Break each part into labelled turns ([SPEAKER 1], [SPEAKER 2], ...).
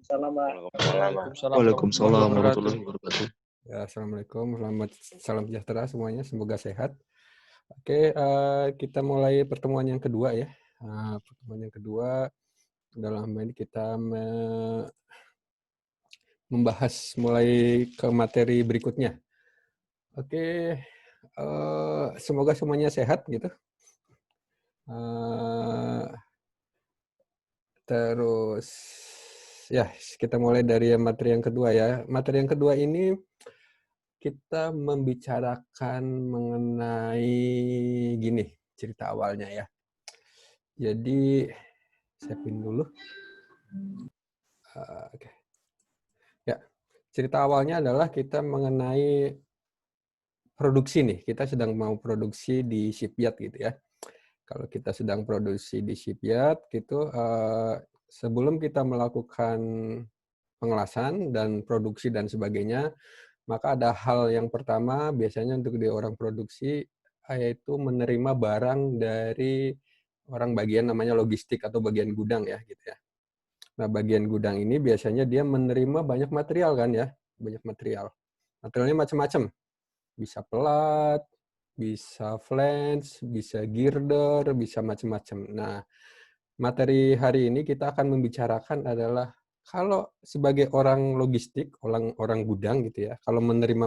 [SPEAKER 1] Waalaikumsalam, Pak.
[SPEAKER 2] Waalaikumsalam
[SPEAKER 3] Waalaikumsalam warahmatullahi wabarakatuh.
[SPEAKER 4] Ya, Assalamualaikum, salam sejahtera semuanya, semoga sehat. Oke, kita mulai pertemuan yang kedua ya. Pertemuan yang kedua, dalam ini kita membahas mulai ke materi berikutnya. Oke, semoga semuanya sehat gitu. Terus ya, kita mulai dari materi yang kedua ya. Materi yang kedua ini kita membicarakan mengenai gini, cerita awalnya ya. Jadi saya pin dulu. Oke. Ya, cerita awalnya adalah kita mengenai produksi nih. Kita sedang mau produksi di shipyard gitu ya. Kalau kita sedang produksi di shipyard gitu, sebelum kita melakukan pengelasan dan produksi dan sebagainya, maka ada hal yang pertama biasanya untuk di orang produksi, yaitu menerima barang dari orang bagian namanya logistik atau bagian gudang ya gitu ya. Nah, bagian gudang ini biasanya dia menerima banyak material kan ya, banyak material. Materialnya macam-macam. Bisa pelat, bisa flange, bisa girder, bisa macam-macam. Nah, materi hari ini kita akan membicarakan adalah kalau sebagai orang logistik, orang gudang gitu ya, kalau menerima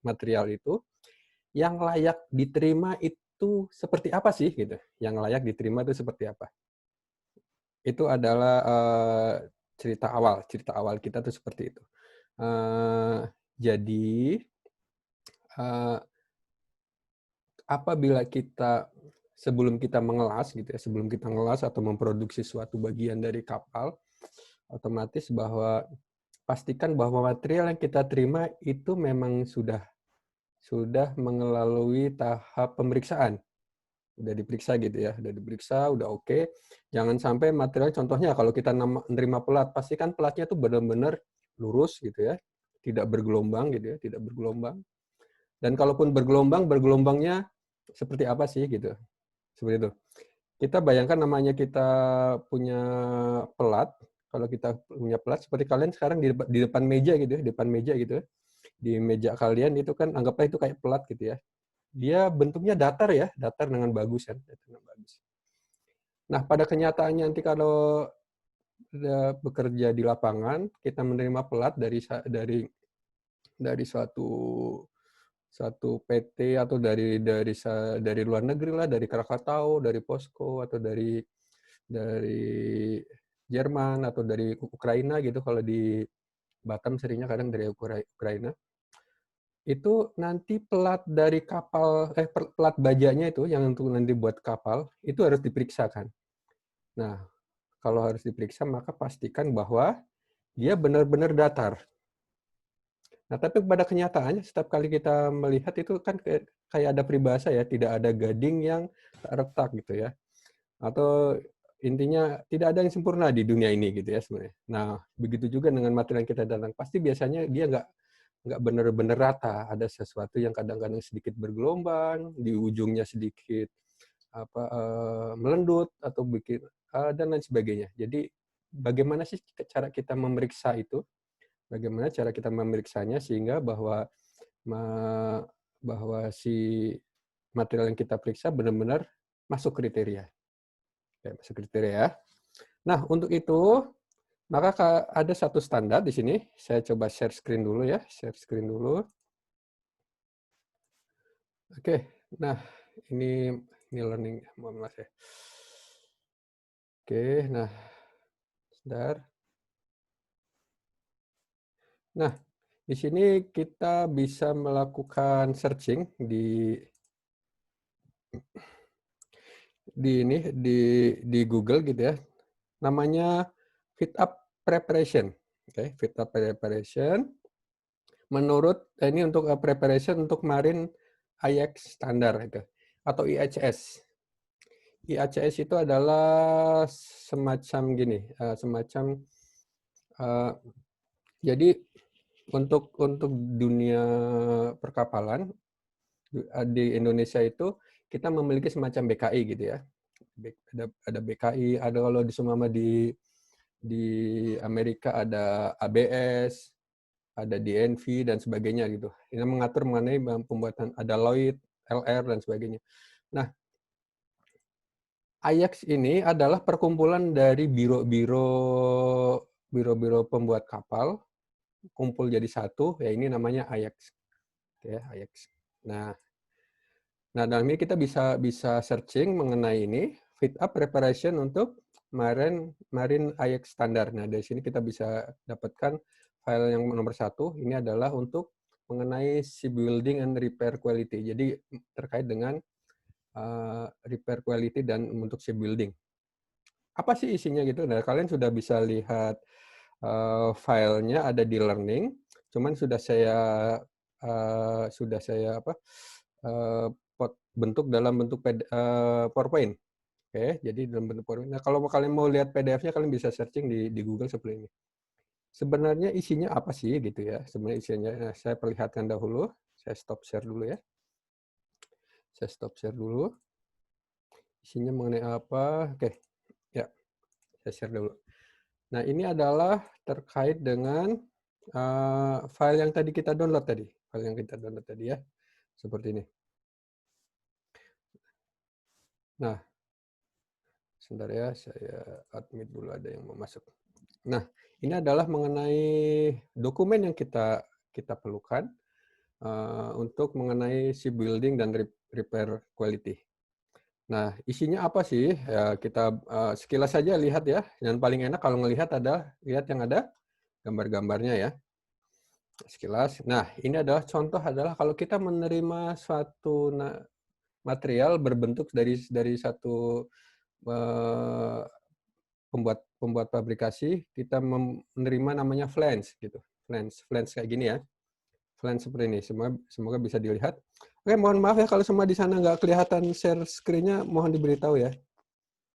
[SPEAKER 4] material itu, yang layak diterima itu seperti apa sih gitu? Yang layak diterima itu seperti apa? Itu adalah cerita awal kita tuh seperti itu. Jadi apabila kita sebelum kita mengelas gitu ya, sebelum kita mengelas atau memproduksi suatu bagian dari kapal, otomatis bahwa pastikan bahwa material yang kita terima itu memang sudah melalui tahap pemeriksaan. Udah diperiksa gitu ya, udah diperiksa, udah oke. Jangan sampai material, contohnya kalau kita menerima pelat, pastikan pelatnya tuh benar-benar lurus gitu ya, tidak bergelombang gitu ya, tidak bergelombang. Dan kalaupun bergelombang, bergelombangnya seperti apa sih gitu. Seperti itu. Kita bayangkan namanya kita punya pelat, kalau kita punya pelat seperti kalian sekarang di depan meja gitu ya, di depan meja gitu ya. Di meja kalian itu kan anggaplah itu kayak pelat gitu ya. Dia bentuknya datar ya, datar dengan bagus kan, datar dengan bagus. Nah, pada kenyataannya nanti kalau bekerja di lapangan, kita menerima pelat dari suatu PT atau dari luar negeri lah, dari Krakatau, dari Posko atau dari Jerman atau dari Ukraina gitu. Kalau di Batam seringnya kadang dari Ukraina. Itu nanti pelat dari kapal, pelat bajanya itu yang untuk nanti buat kapal, itu harus diperiksakan. Nah, kalau harus diperiksa, maka pastikan bahwa dia benar-benar datar. Nah, tapi pada kenyataannya, setiap kali kita melihat itu kan kayak ada peribahasa ya, tidak ada gading yang tak retak gitu ya. Atau intinya tidak ada yang sempurna di dunia ini gitu ya sebenarnya. Nah, begitu juga dengan material yang kita datang. Pasti biasanya dia nggak benar-benar rata. Ada sesuatu yang kadang-kadang sedikit bergelombang, di ujungnya sedikit melendut atau bikin dan lain sebagainya. Jadi bagaimana sih cara kita memeriksa itu? Bagaimana cara kita memeriksanya sehingga bahwa si material yang kita periksa benar-benar masuk kriteria. Oke, masuk kriteria. Nah, untuk itu maka ada satu standar di sini. Saya coba share screen dulu ya, share screen dulu. Oke, nah ini learning, mohon maaf ya. Oke, nah, sebentar. Nah, di sini kita bisa melakukan searching di Google gitu ya. Namanya fit up preparation. Oke, fit up preparation. Menurut ini untuk preparation untuk marine IX standar itu atau IHS. IHS itu adalah semacam gini, jadi untuk dunia perkapalan di Indonesia itu kita memiliki semacam BKI gitu ya. Ada BKI, ada kalau di di Amerika ada ABS, ada DNV dan sebagainya gitu. Ini mengatur mengenai pembuatan, ada Lloyd, LR dan sebagainya. Nah, Ajax ini adalah perkumpulan dari biro-biro pembuat kapal kumpul jadi satu, ya ini namanya Ajax. Oke, Ajax. Nah, dalam ini kita bisa searching mengenai ini, fit up preparation untuk Marine Ajax standar. Nah, dari sini kita bisa dapatkan file yang nomor 1. Ini adalah untuk mengenai shipbuilding and repair quality. Jadi terkait dengan repair quality dan untuk shipbuilding. Apa sih isinya gitu? Nah, kalian sudah bisa lihat filenya ada di learning. Cuman sudah saya bentuk dalam bentuk PowerPoint. Oke, jadi dalam bentuk PowerPoint. Nah, kalau kalian mau lihat PDF-nya, kalian bisa searching di Google seperti ini. Sebenarnya isinya apa sih gitu ya? Sebenarnya isinya, saya perlihatkan dahulu. Saya stop share dulu ya. Saya stop share dulu. Isinya mengenai apa? Oke, ya, saya share dulu. Nah, ini adalah terkait dengan file yang tadi kita download tadi. File yang kita download tadi ya. Seperti ini. Nah, sebentar ya, saya admit dulu ada yang mau masuk. Nah, ini adalah mengenai dokumen yang kita perlukan untuk mengenai shipbuilding dan repair quality. Nah, isinya apa sih? Ya, kita sekilas saja lihat ya. Yang paling enak kalau melihat lihat yang ada gambar-gambarnya ya. Sekilas. Nah, ini adalah contoh adalah kalau kita menerima suatu material berbentuk dari satu pembuat pabrikasi, kita menerima namanya flange gitu. Flange kayak gini ya. Flange seperti ini. Semoga bisa dilihat. Oke, mohon maaf ya kalau semua di sana nggak kelihatan share screen-nya, mohon diberitahu ya.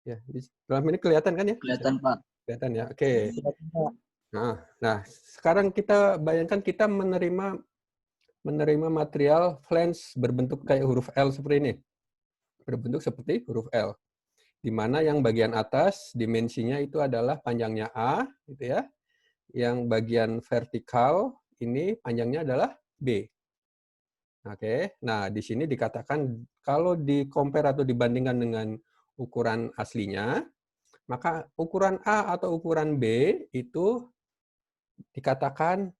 [SPEAKER 4] Ya, dalam ini kelihatan kan ya?
[SPEAKER 1] Kelihatan, Pak.
[SPEAKER 4] Kelihatan ya. Oke.
[SPEAKER 1] Kelihatan, Pak.
[SPEAKER 4] Nah, sekarang kita bayangkan kita menerima material flange berbentuk kayak huruf L seperti ini. Berbentuk seperti huruf L. Di mana yang bagian atas dimensinya itu adalah panjangnya A, gitu ya. Yang bagian vertikal ini panjangnya adalah B. Oke. Nah, di sini dikatakan kalau di-compare atau dibandingkan dengan ukuran aslinya, maka ukuran A atau ukuran B itu dikatakan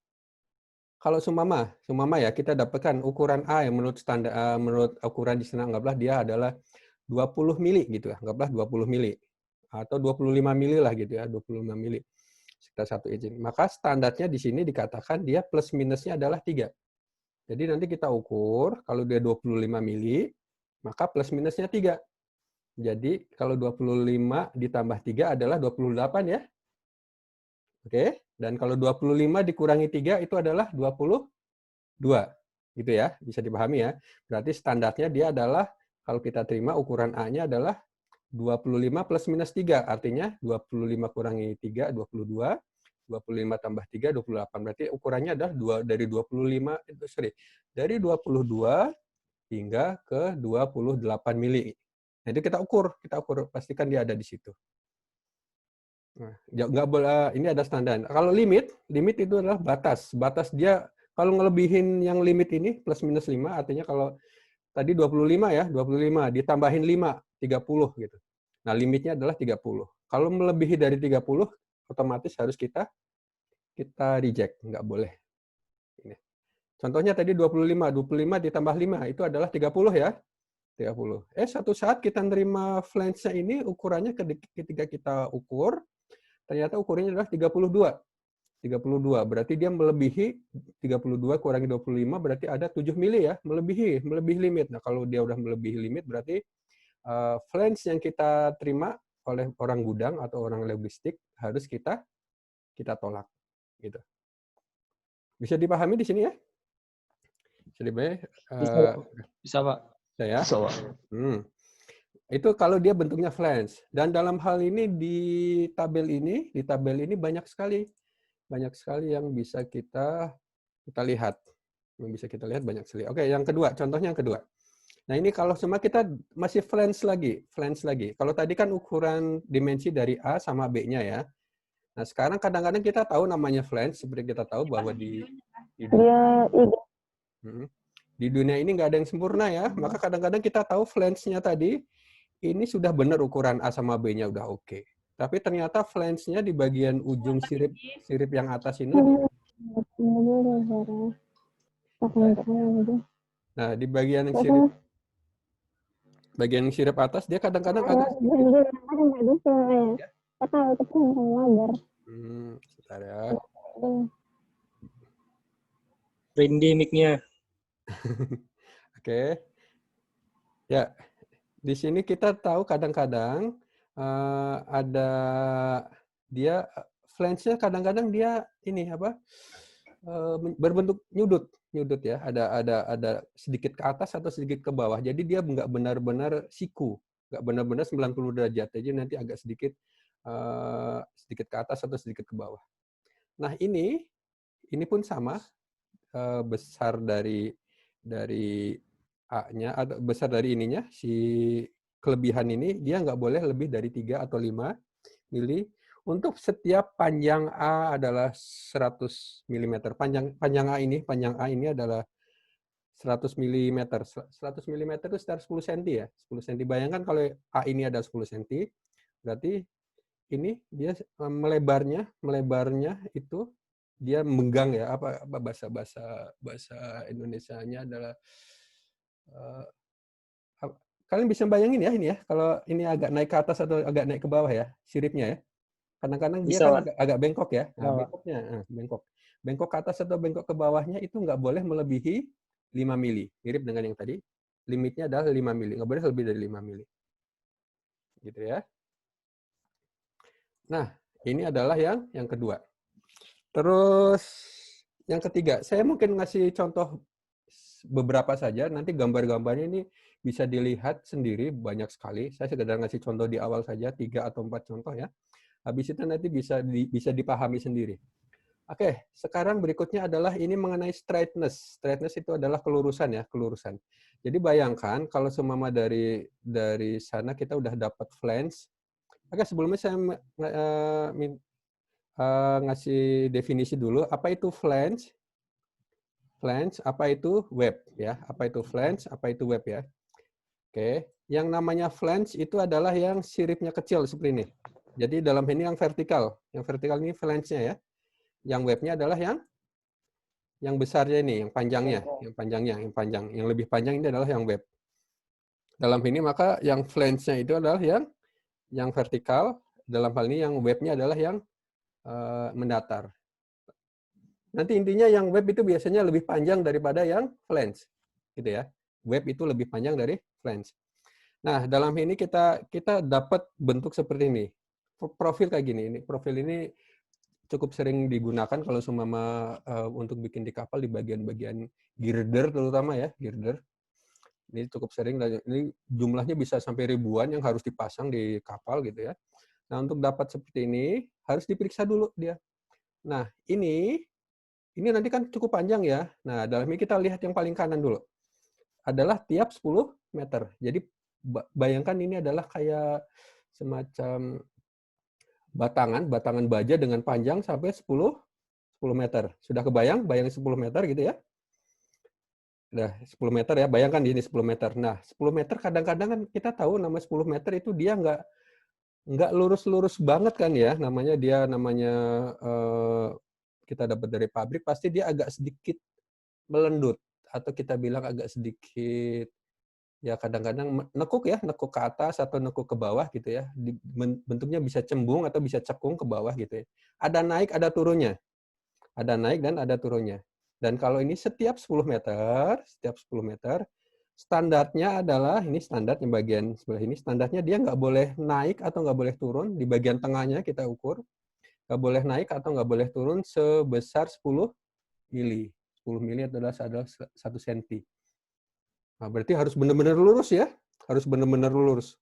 [SPEAKER 4] kalau sumama ya kita dapatkan ukuran A yang menurut standar menurut ukuran di sana anggaplah dia adalah 20 mili gitu ya, anggaplah 20 mili atau 25 mili lah gitu ya, 25 mili sekitar 1 inch. Maka standarnya di sini dikatakan dia plus minusnya adalah 3. Jadi nanti kita ukur kalau dia 25 mili, maka plus minusnya 3. Jadi kalau 25 ditambah 3 adalah 28 ya. Oke, dan kalau 25 dikurangi 3 itu adalah 22. Gitu ya, bisa dipahami ya. Berarti standarnya dia adalah kalau kita terima ukuran A-nya adalah 25 plus minus 3. Artinya 25 kurangi 3, 22. 25 tambah 3, 28. Berarti ukurannya adalah dari 22 hingga ke 28 mili. Nah, itu kita ukur, pastikan dia ada di situ. Nah, nggak boleh, ini ada standar. Kalau limit itu adalah batas. Batas dia kalau ngelebihin yang limit ini plus minus 5, artinya kalau tadi 25 ya, 25 ditambahin 5, 30 gitu. Nah, limitnya adalah 30. Kalau melebihi dari 30, otomatis harus kita reject, nggak boleh. Ini. Contohnya tadi 25 ditambah 5 itu adalah 30 ya. 30. Satu saat kita nerima flange-nya ini ukurannya ketika kita ukur ternyata ukurannya adalah 32. 32. Berarti dia melebihi 32 kurangi 25 berarti ada 7 mili ya, melebihi limit. Nah, kalau dia udah melebihi limit berarti flange yang kita terima oleh orang gudang atau orang logistik harus kita tolak gitu. Bisa dipahami di sini ya? Bisa dipahami?
[SPEAKER 1] Bisa, Pak.
[SPEAKER 4] Saya.
[SPEAKER 3] Bisa, Pak.
[SPEAKER 4] Itu kalau dia bentuknya flange. Dan dalam hal ini di tabel ini banyak sekali yang bisa kita lihat. Yang bisa kita lihat banyak sekali. Oke, yang kedua, contohnya yang kedua. Nah, ini kalau semua kita masih flange lagi. Kalau tadi kan ukuran dimensi dari A sama B-nya ya. Nah, sekarang kadang-kadang kita tahu namanya flange, seperti kita tahu bahwa di
[SPEAKER 2] Dia
[SPEAKER 4] di dunia ini nggak ada yang sempurna ya. Maka kadang-kadang kita tahu flange-nya tadi, ini sudah benar ukuran A sama B-nya udah oke. Tapi ternyata flange-nya di bagian ujung sirip yang atas ini. Nah, di bagian sirip atas dia kadang-kadang agak sebentar ya.
[SPEAKER 1] Rindi mic-nya.
[SPEAKER 4] Oke. Ya, di sini kita tahu kadang-kadang ada dia flange-nya kadang-kadang dia ini apa? Berbentuk nyudut ya, ada sedikit ke atas atau sedikit ke bawah. Jadi dia nggak benar-benar siku, nggak benar-benar 90 derajat. Jadi nanti agak sedikit ke atas atau sedikit ke bawah. Nah, ini pun sama, besar dari A-nya atau besar dari ininya, si kelebihan ini dia nggak boleh lebih dari 3 atau 5 mili. Untuk setiap panjang A adalah 100 mm. Panjang A ini adalah 100 mm. 100 mm itu sekitar 10 cm ya. 10 cm. Bayangkan kalau A ini ada 10 cm, berarti ini dia melebarnya itu dia menggang ya, apa bahasa Indonesianya adalah kalian bisa bayangin ya ini ya, kalau ini agak naik ke atas atau agak naik ke bawah ya, siripnya ya. Kadang-kadang dia kan agak bengkok ya. Nah, bengkok ke atas atau bengkok ke bawahnya itu nggak boleh melebihi 5 mili. Mirip dengan yang tadi. Limitnya adalah 5 mili. Nggak boleh lebih dari 5 mili. Gitu ya. Nah, ini adalah yang kedua. Terus yang ketiga, saya mungkin ngasih contoh beberapa saja. Nanti gambar-gambarnya ini bisa dilihat sendiri, banyak sekali. Saya sekedar ngasih contoh di awal saja, 3 atau 4 contoh ya. Habis itu nanti bisa dipahami sendiri. Oke, sekarang berikutnya adalah ini mengenai straightness. Straightness itu adalah kelurusan ya, kelurusan. Jadi bayangkan kalau seumpama dari sana kita udah dapat flange. Oke, sebelumnya saya ngasih definisi dulu. Apa itu flange? Flange, apa itu web ya? Apa itu flange? Apa itu web ya? Oke, yang namanya flange itu adalah yang siripnya kecil seperti ini. Jadi dalam ini yang vertikal. Yang vertikal ini flange-nya ya. Yang webnya adalah yang besarnya ini, yang panjangnya. Yang lebih panjang ini adalah yang web. Dalam ini maka yang flange-nya itu adalah yang vertikal. Dalam hal ini yang webnya adalah yang mendatar. Nanti intinya yang web itu biasanya lebih panjang daripada yang flange. Gitu ya. Web itu lebih panjang dari flange. Nah, dalam ini kita dapat bentuk seperti ini. Profil kayak gini. Ini profil ini cukup sering digunakan kalau seumpama untuk bikin di kapal di bagian-bagian girder terutama ya, girder. Ini cukup sering, ini jumlahnya bisa sampai ribuan yang harus dipasang di kapal gitu ya. Nah, untuk dapat seperti ini harus diperiksa dulu dia. Nah, ini nanti kan cukup panjang ya. Nah, dalam ini kita lihat yang paling kanan dulu. Adalah tiap 10 meter. Jadi bayangkan ini adalah kayak semacam batangan baja dengan panjang sampai 10 meter. Sudah kebayang? Bayang 10 meter gitu ya. Udah 10 meter ya, bayangkan ini 10 meter. Nah, 10 meter kadang-kadang kan kita tahu nama 10 meter itu dia nggak lurus-lurus banget kan ya. Namanya kita dapat dari pabrik, pasti dia agak sedikit melendut. Atau kita bilang agak sedikit ya kadang-kadang nekuk ke atas atau nekuk ke bawah gitu ya. Bentuknya bisa cembung atau bisa cekung ke bawah gitu ya. Ada naik, ada turunnya. Ada naik dan ada turunnya. Dan kalau ini setiap 10 meter, standarnya adalah, ini standarnya bagian sebelah ini, standarnya dia nggak boleh naik atau nggak boleh turun. Di bagian tengahnya kita ukur, nggak boleh naik atau nggak boleh turun sebesar 10 mili. 10 mili adalah 1 cm. Nah, berarti harus benar-benar lurus ya. Harus benar-benar lurus.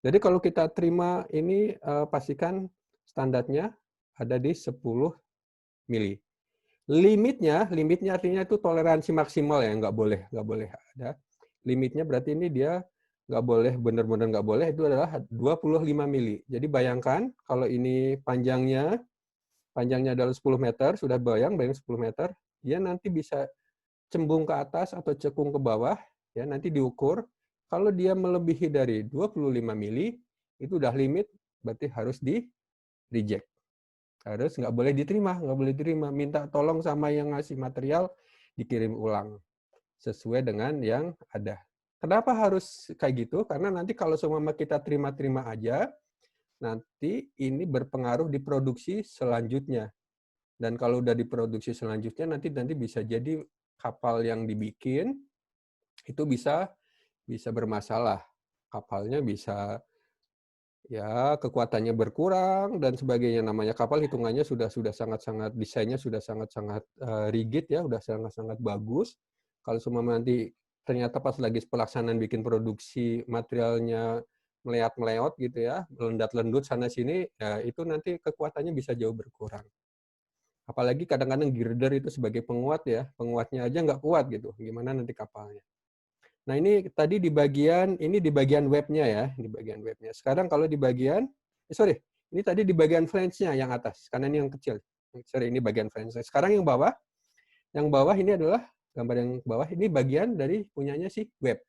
[SPEAKER 4] Jadi kalau kita terima ini, pastikan standarnya ada di 10 mili. Limitnya artinya itu toleransi maksimal ya, nggak boleh ada. Limitnya berarti ini dia nggak boleh, benar-benar nggak boleh, itu adalah 25 mili. Jadi bayangkan kalau ini panjangnya panjangnya adalah 10 meter, sudah bayang 10 meter, dia nanti bisa cembung ke atas atau cekung ke bawah, ya nanti diukur. Kalau dia melebihi dari 25 mili, itu udah limit, berarti harus di reject. Harus nggak boleh diterima. Minta tolong sama yang ngasih material, dikirim ulang. Sesuai dengan yang ada. Kenapa harus kayak gitu? Karena nanti kalau semua kita terima-terima aja, nanti ini berpengaruh di produksi selanjutnya. Dan kalau udah diproduksi selanjutnya, nanti bisa jadi kapal yang dibikin itu bisa bermasalah. Kapalnya bisa ya kekuatannya berkurang dan sebagainya. Namanya kapal hitungannya sudah sangat-sangat desainnya sudah sangat-sangat rigid ya, udah sangat-sangat bagus. Kalau semua nanti ternyata pas lagi pelaksanaan bikin produksi materialnya meleot gitu ya, melendat-lendut sana sini, ya itu nanti kekuatannya bisa jauh berkurang. Apalagi kadang-kadang girder itu sebagai penguat ya, penguatnya aja nggak kuat gitu. Gimana nanti kapalnya? Nah ini tadi di bagian webnya ya, di bagian webnya. Sekarang kalau di bagian, ini tadi di bagian flange-nya yang atas, karena ini yang kecil. Sorry, ini bagian flange. Sekarang yang bawah ini adalah gambar yang bawah. Ini bagian dari punyanya si web,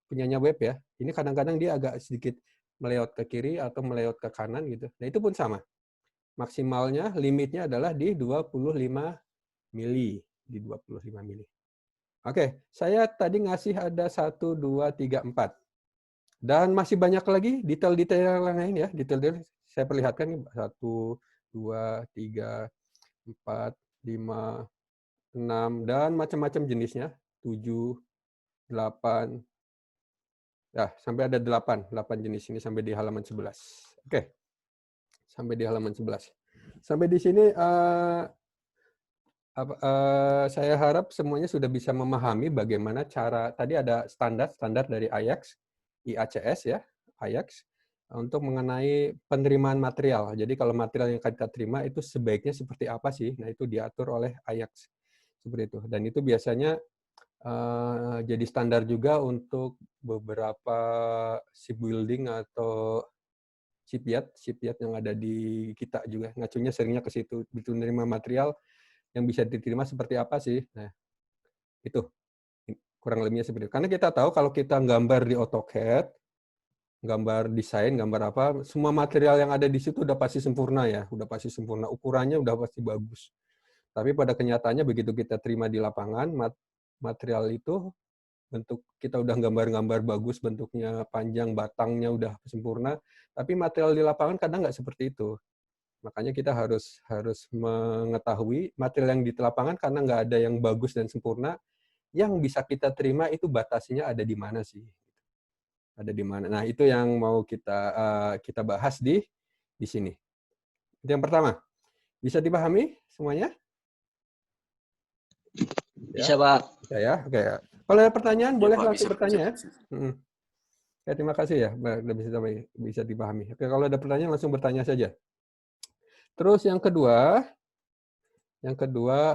[SPEAKER 4] punyanya web ya. Ini kadang-kadang dia agak sedikit meleot ke kiri atau meleot ke kanan gitu. Nah itu pun sama. Maksimalnya, limitnya adalah di 25 mili. Di 25 mili. Oke, saya tadi ngasih ada 1, 2, 3, 4. Dan masih banyak lagi detail-detail yang lain ya. Detail-detail saya perlihatkan nih. 1, 2, 3, 4, 5, 6, dan macam-macam jenisnya. 7, 8. Ya, sampai ada 8 jenis ini sampai di halaman 11. Oke. Sampai di halaman 11. Sampai di sini saya harap semuanya sudah bisa memahami bagaimana cara, tadi ada standar dari IACS ya, IACS, untuk mengenai penerimaan material. Jadi kalau material yang kita terima itu sebaiknya seperti apa sih? Nah itu diatur oleh IACS. Seperti itu. Dan itu biasanya jadi standar juga untuk beberapa shipbuilding atau shipyard yang ada di kita juga. Ngacunya seringnya ke situ. Begitu menerima material yang bisa diterima seperti apa sih? Nah, itu kurang lebihnya seperti itu. Karena kita tahu kalau kita gambar di AutoCAD, gambar desain, gambar apa, semua material yang ada di situ udah pasti sempurna ya, udah pasti sempurna, ukurannya udah pasti bagus. Tapi pada kenyataannya begitu kita terima di lapangan, material itu bentuk kita udah gambar-gambar bagus, bentuknya panjang, batangnya udah sempurna, tapi material di lapangan kadang nggak seperti itu. Makanya kita harus mengetahui material yang di lapangan karena nggak ada yang bagus dan sempurna, yang bisa kita terima itu batasnya ada di mana sih? Ada di mana? Nah itu yang mau kita bahas di sini. Itu yang pertama. Bisa dipahami semuanya?
[SPEAKER 3] Bisa, Pak.
[SPEAKER 4] Bisa ya? Oke. Kalau ada pertanyaan, boleh
[SPEAKER 3] Pak,
[SPEAKER 4] langsung
[SPEAKER 3] bisa.
[SPEAKER 4] bertanya ya. Ya, terima kasih ya, udah bisa dipahami. Oke, kalau ada pertanyaan langsung bertanya saja. Terus yang kedua,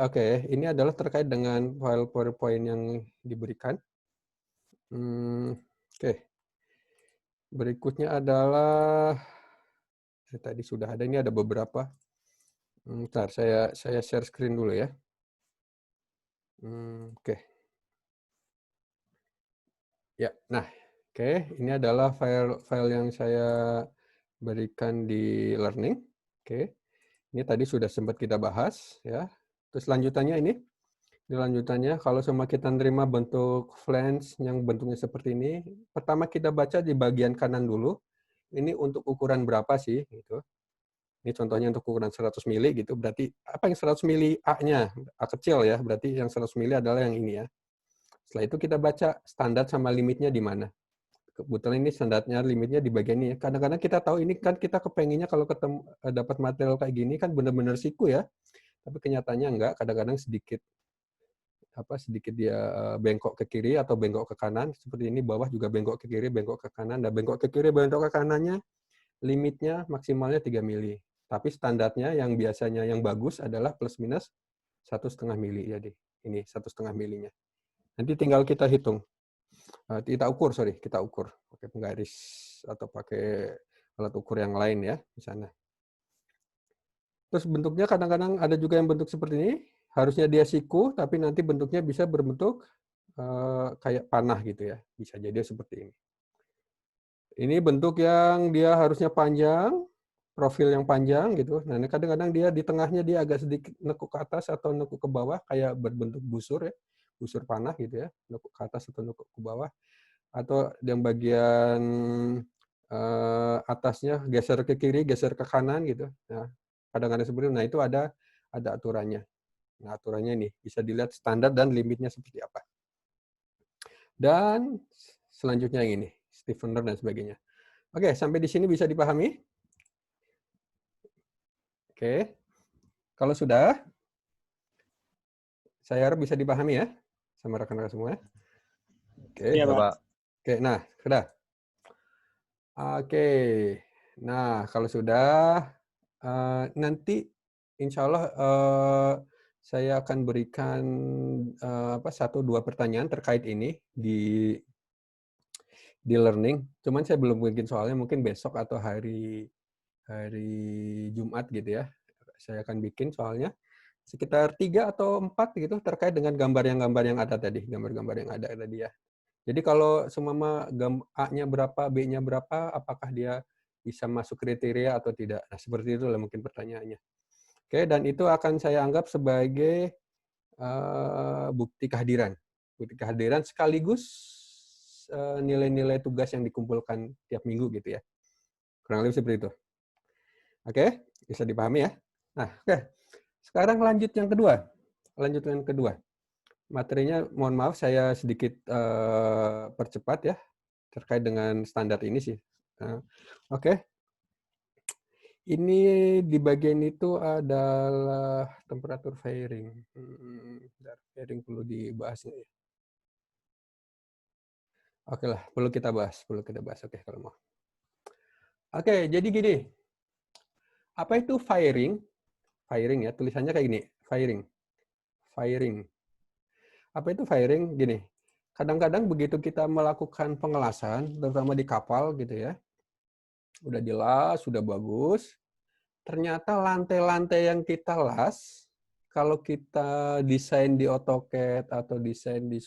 [SPEAKER 4] oke, ini adalah terkait dengan file PowerPoint yang diberikan. Oke. Berikutnya adalah tadi sudah ada, ini ada beberapa. Bentar, saya share screen dulu ya. Oke. Ya, nah, oke, ini adalah file yang saya berikan di learning. Oke. Ini tadi sudah sempat kita bahas ya. Terus lanjutannya ini. Lanjutannya kalau semua kita nerima bentuk flange yang bentuknya seperti ini, pertama kita baca di bagian kanan dulu. Ini untuk ukuran berapa sih gitu. Ini contohnya untuk ukuran 100 mili gitu. Berarti apa yang 100 mili A-nya? A kecil ya. Berarti yang 100 mili adalah yang ini ya. Setelah itu kita baca standar sama limitnya di mana. Kebetulan ini standarnya limitnya di bagian ini. Kadang-kadang kita tahu ini kan kita kepenginnya kalau ketemu dapat material kayak gini kan benar-benar siku ya. Tapi kenyataannya enggak. Kadang-kadang sedikit dia bengkok ke kiri atau bengkok ke kanan. Seperti ini bawah juga bengkok ke kiri, bengkok ke kanan. Dan bengkok ke kiri, bengkok ke kanannya limitnya maksimalnya 3 mili. Tapi standarnya yang biasanya yang bagus adalah plus minus 1,5 mili. Jadi ini 1,5 milinya. Nanti tinggal kita hitung. Kita ukur pakai penggaris atau pakai alat ukur yang lain ya di sana. Terus bentuknya kadang-kadang ada juga yang bentuk seperti ini. Harusnya dia siku, tapi nanti bentuknya bisa berbentuk kayak panah gitu ya. Bisa jadi seperti ini. Ini bentuk yang dia harusnya panjang, profil yang panjang gitu. Nah, ini kadang-kadang dia di tengahnya dia agak sedikit nekuk ke atas atau nekuk ke bawah, kayak berbentuk busur ya, busur panah gitu ya, nekuk ke atas atau nekuk ke bawah. Atau yang bagian atasnya geser ke kiri, geser ke kanan gitu. Nah, kadang-kadang seperti itu. Nah, itu ada aturannya. Nah, aturannya ini bisa dilihat standar dan limitnya seperti apa. Dan selanjutnya yang ini, stiffener dan sebagainya. Oke, sampai di sini bisa dipahami? Oke. Kalau sudah, saya harap bisa dipahami ya sama rekan-rekan semua. Oke.
[SPEAKER 1] Iya,
[SPEAKER 3] Ya,
[SPEAKER 1] Pak.
[SPEAKER 3] Pak.
[SPEAKER 4] Oke, nah, sudah. Oke. Nah, kalau sudah, nanti insya Allah saya akan berikan 1-2 pertanyaan terkait ini di learning. Cuman saya belum bikin soalnya, mungkin besok atau hari Jumat gitu ya. Saya akan bikin soalnya sekitar 3 atau 4 gitu terkait dengan gambar yang ada tadi, gambar-gambar yang ada tadi ya. Jadi kalau semua A-nya berapa, B-nya berapa, apakah dia bisa masuk kriteria atau tidak? Nah, seperti itulah mungkin pertanyaannya. Oke, dan itu akan saya anggap sebagai bukti kehadiran. Bukti kehadiran sekaligus nilai-nilai tugas yang dikumpulkan tiap minggu gitu ya. Kurang lebih seperti itu. Oke, bisa dipahami ya? Nah, oke. Sekarang lanjut yang kedua. Lanjut yang kedua. Materinya mohon maaf saya sedikit percepat ya terkait dengan standar ini sih. Oke. Ini di bagian itu adalah temperatur firing. Firing perlu dibahas ya. Oke lah, perlu kita bahas. Oke, kalau mau. Oke, jadi gini. Apa itu firing? Firing ya, tulisannya kayak gini. Firing. Apa itu firing? Gini. Kadang-kadang begitu kita melakukan pengelasan, terutama di kapal gitu ya, udah jelas, sudah bagus, ternyata lantai-lantai yang kita las, kalau kita desain di AutoCAD atau desain di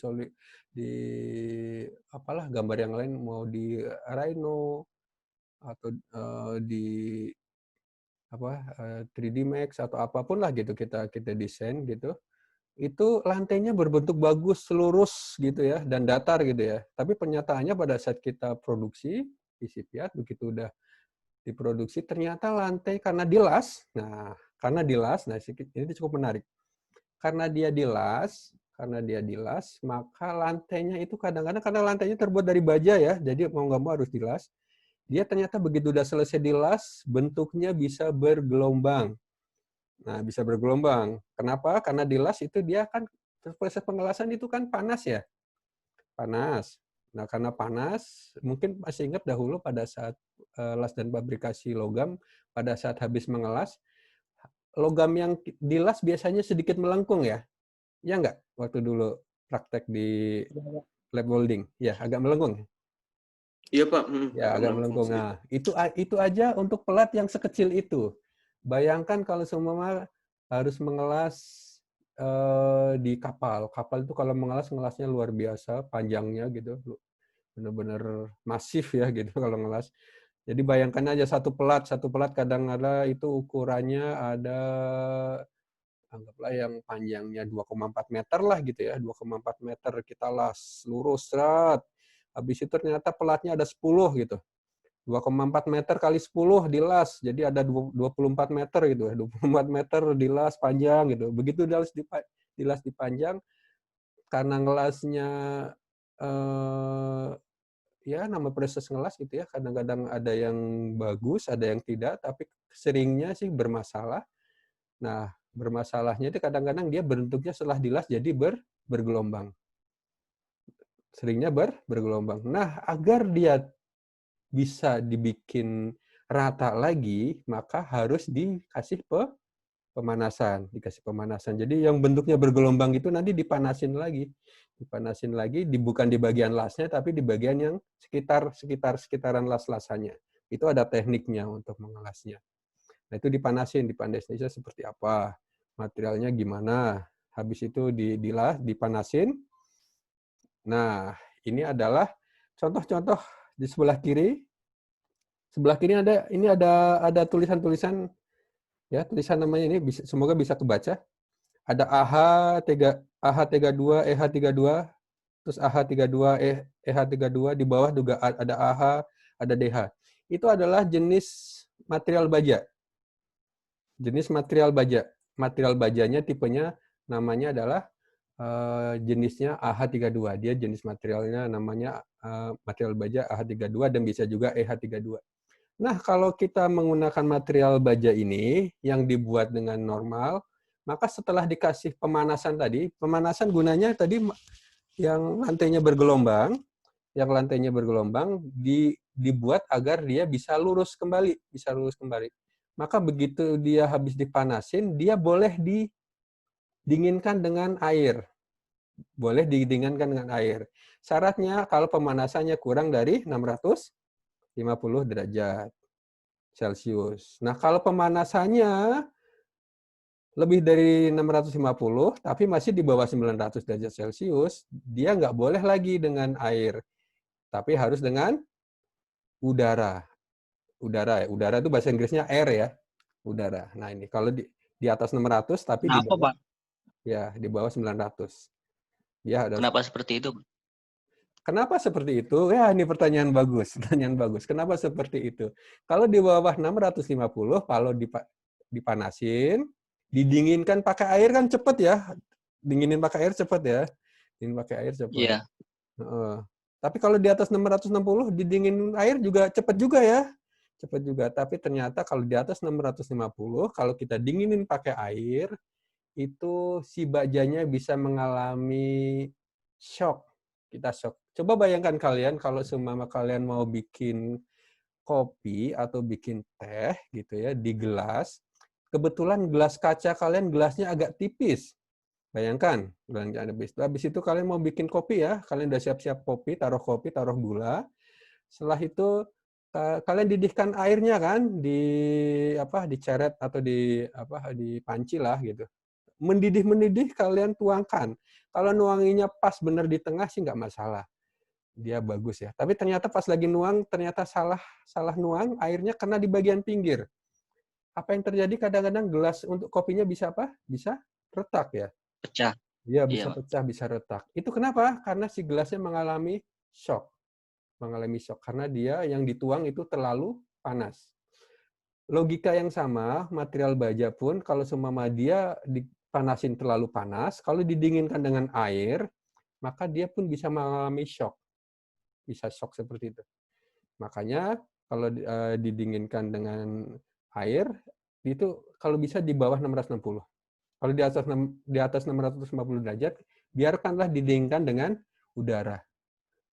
[SPEAKER 4] apalah gambar yang lain, mau di Rhino atau di 3D Max atau apapun lah gitu kita desain gitu, itu lantainya berbentuk bagus, lurus gitu ya, dan datar gitu ya. Tapi penyataannya pada saat kita produksi di shipyard, begitu udah diproduksi, ternyata lantai karena dilas, nah ini cukup menarik. Karena dia dilas, maka lantainya itu kadang-kadang karena lantainya terbuat dari baja ya, jadi mau nggak mau harus dilas. Dia ternyata begitu udah selesai dilas, bentuknya bisa bergelombang. Nah, bisa bergelombang. Kenapa? Karena dilas itu dia kan proses pengelasan itu kan panas ya. Panas. Nah, karena panas, mungkin masih ingat dahulu pada saat las dan fabrikasi logam, pada saat habis mengelas, logam yang dilas biasanya sedikit melengkung ya. Ya enggak? Waktu dulu praktek di lab welding. Ya, agak melengkung.
[SPEAKER 2] Iya, Pak.
[SPEAKER 4] Ya, agak melengkung. Nah, itu aja untuk pelat yang sekecil itu. Bayangkan kalau semua harus mengelas di kapal. Kapal itu kalau ngelasnya luar biasa, panjangnya gitu. Benar-benar masif ya gitu kalau ngelas. Jadi bayangkan aja satu pelat kadang ada itu ukurannya ada anggaplah yang panjangnya 2,4 meter lah gitu ya, 2,4 meter kita las lurus serat. Habis itu ternyata pelatnya ada 10 gitu. 2,4 meter kali 10 dilas, jadi ada 24 meter gitu ya, 24 meter dilas panjang gitu. Begitu dilas dipanjang, karena ngelasnya ya nama proses ngelas gitu ya, kadang-kadang ada yang bagus, ada yang tidak, tapi seringnya sih bermasalah. Nah, bermasalahnya itu kadang-kadang dia bentuknya setelah dilas jadi bergelombang. Seringnya bergelombang. Nah, agar dia bisa dibikin rata lagi, maka harus dikasih pemanasan. Jadi yang bentuknya bergelombang itu nanti dipanasin lagi, bukan di bagian lasnya, tapi di bagian yang sekitaran las-lasannya. Itu ada tekniknya untuk mengelasnya. Nah, itu dipanasin seperti apa, materialnya gimana. Habis itu dilas, dipanasin. Nah, ini adalah contoh-contoh di sebelah kiri. Sebelah kiri ada tulisan-tulisan ya, tulisan namanya ini semoga bisa kebaca. Ada AH32, EH32, terus AH32, EH32, di bawah juga ada AH, ada DH. Itu adalah jenis material baja. Jenis material baja. Material bajanya tipenya namanya adalah jenisnya AH32. Dia jenis materialnya namanya material baja AH32 dan bisa juga EH32. Nah, kalau kita menggunakan material baja ini yang dibuat dengan normal, maka setelah dikasih pemanasan tadi, pemanasan gunanya tadi yang lantainya bergelombang, dibuat agar dia bisa lurus kembali, Maka begitu dia habis dipanasin, dia boleh didinginkan dengan air. Syaratnya kalau pemanasannya kurang dari 650 derajat Celcius. Nah, kalau pemanasannya lebih dari 650, tapi masih di bawah 900 derajat Celcius, dia nggak boleh lagi dengan air, tapi harus dengan udara. Udara itu bahasa Inggrisnya air ya, udara. Nah, ini kalau di atas 600, tapi di
[SPEAKER 3] Kenapa,
[SPEAKER 4] bawah,
[SPEAKER 3] Pak?
[SPEAKER 4] ya, di bawah 900. Ya,
[SPEAKER 3] Kenapa seperti itu?
[SPEAKER 4] Kenapa seperti itu? Ya, ini pertanyaan bagus. Kenapa seperti itu? Kalau di bawah 650, kalau dipanasin, didinginkan pakai air kan cepet ya. Dinginin pakai air cepet ya. Dingin pakai air cepet.
[SPEAKER 3] Iya.
[SPEAKER 4] Tapi kalau di atas 660, didingin air juga cepet juga ya. Cepet juga. Tapi ternyata kalau di atas 650, kalau kita dinginin pakai air, itu si bajanya bisa mengalami shock. Kita shock. Coba bayangkan kalian kalau seumpama kalian mau bikin kopi atau bikin teh gitu ya di gelas, kebetulan gelas kaca kalian gelasnya agak tipis. Bayangkan, habis itu kalian mau bikin kopi ya, kalian udah siap-siap kopi, taruh gula. Setelah itu kalian didihkan airnya kan diceret atau di panci lah gitu. Mendidih kalian tuangkan. Kalau nuanginya pas benar di tengah sih nggak masalah. Dia bagus ya. Tapi ternyata pas lagi nuang, ternyata salah nuang, airnya kena di bagian pinggir. Apa yang terjadi kadang-kadang gelas untuk kopinya bisa apa? Bisa retak ya.
[SPEAKER 3] Pecah.
[SPEAKER 4] Iya,
[SPEAKER 3] Iya,
[SPEAKER 4] bisa
[SPEAKER 3] Pak.
[SPEAKER 4] pecah, bisa retak. Itu kenapa? Karena si gelasnya mengalami shock. Karena dia yang dituang itu terlalu panas. Logika yang sama, material baja pun kalau seumpama dia dipanasin terlalu panas, kalau didinginkan dengan air, maka dia pun bisa mengalami shock. Bisa shock seperti itu. Makanya kalau didinginkan dengan air, itu kalau bisa di bawah 660. Kalau di atas 650 derajat, biarkanlah didinginkan dengan udara.